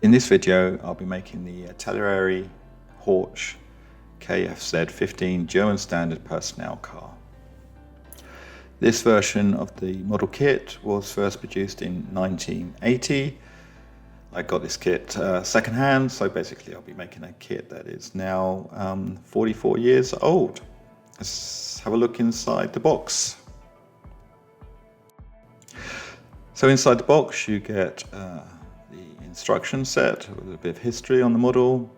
In this video, I'll be making the Italeri Horch Kfz 15 German standard personnel car. This version of the model kit was first produced in 1980. I got this kit second-hand, so basically I'll be making a kit that is now 44 years old. Let's have a look inside the box. So inside the box you get the instruction set with a bit of history on the model,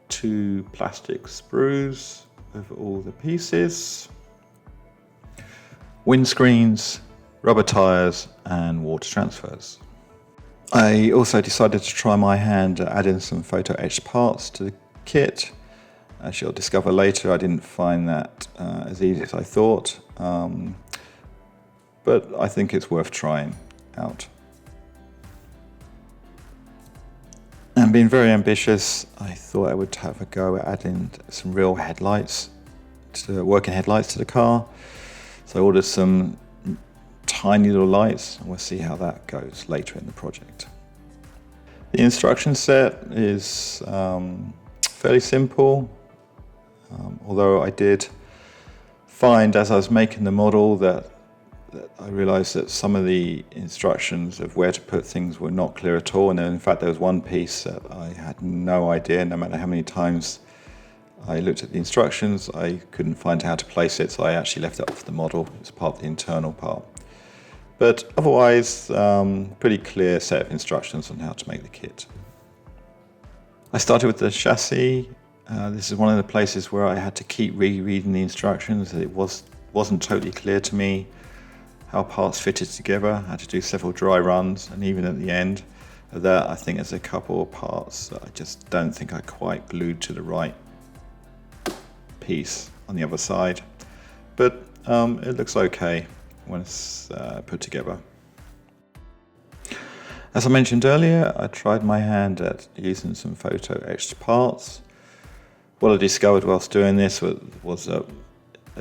2 plastic sprues with all the pieces, windscreens, rubber tyres and water transfers. I also decided to try my hand at adding some photo-etched parts to the kit. As you'll discover later, I didn't find that as easy as I thought, but I think it's worth trying out. And being very ambitious, I thought I would have a go at adding some real headlights, working headlights to the car. So I ordered some tiny little lights, and we'll see how that goes later in the project. The instruction set is fairly simple, although I did find as I was making the model that I realized that some of the instructions of where to put things were not clear at all, and in fact there was one piece that I had no idea. No matter how many times I looked at the instructions, I couldn't find how to place it, so I actually left it off the model. It's part of the internal part. But otherwise, pretty clear set of instructions on how to make the kit. I started with the chassis. This is one of the places where I had to keep rereading the instructions. It wasn't totally clear to me how parts fitted together. I had to do several dry runs, and even at the end of that, I think there's a couple of parts that I just don't think I quite glued to the right piece on the other side. But it looks okay when it's put together. As I mentioned earlier, I tried my hand at using some photo-etched parts. What I discovered whilst doing this was that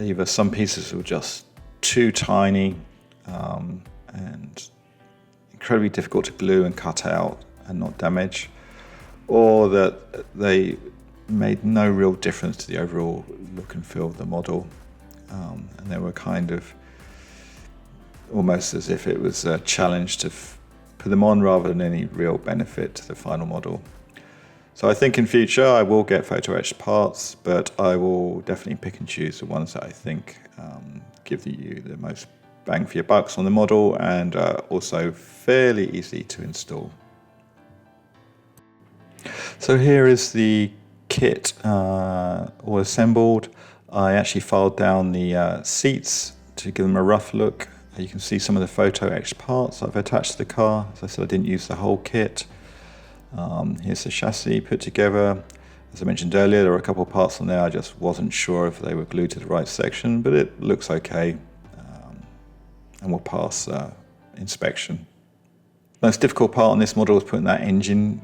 either some pieces were just too tiny and incredibly difficult to glue and cut out and not damage, or that they made no real difference to the overall look and feel of the model, and they were kind of almost as if it was a challenge to put them on rather than any real benefit to the final model. So I think in future I will get photo-etched parts, but I will definitely pick and choose the ones that I think give you the most bang for your bucks on the model, and also fairly easy to install. So here is the kit all assembled. I actually filed down the seats to give them a rough look. You can see some of the photo-etched parts I've attached to the car. As I said, I didn't use the whole kit. Here's the chassis put together. As I mentioned earlier, there were a couple of parts on there I just wasn't sure if they were glued to the right section, but it looks okay, and will pass inspection. The most difficult part on this model was putting that engine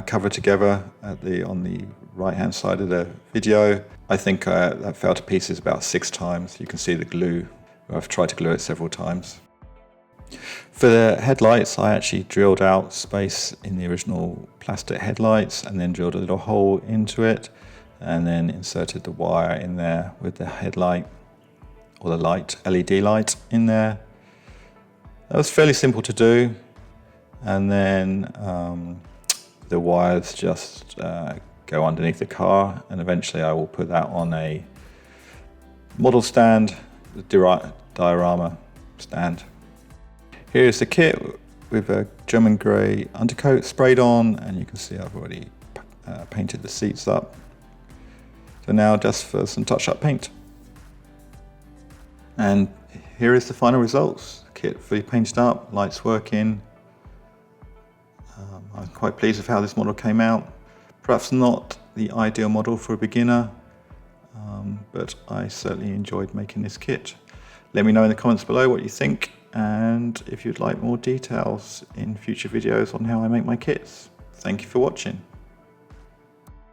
cover together on the right-hand side of the video. I think that fell to pieces about 6 times. You can see the glue. I've tried to glue it several times. For the headlights, I actually drilled out space in the original plastic headlights and then drilled a little hole into it and then inserted the wire in there with the headlight or the light, LED light in there. That was fairly simple to do, and then the wires just go underneath the car, and eventually I will put that on a model stand, the diorama stand. Here's the kit with a German grey undercoat sprayed on, and you can see I've already painted the seats up. So now just for some touch-up paint. And here is the final results. Kit fully painted up, lights working. I'm quite pleased with how this model came out. Perhaps not the ideal model for a beginner, but I certainly enjoyed making this kit. Let me know in the comments below what you think, and if you'd like more details in future videos on how I make my kits. Thank you for watching.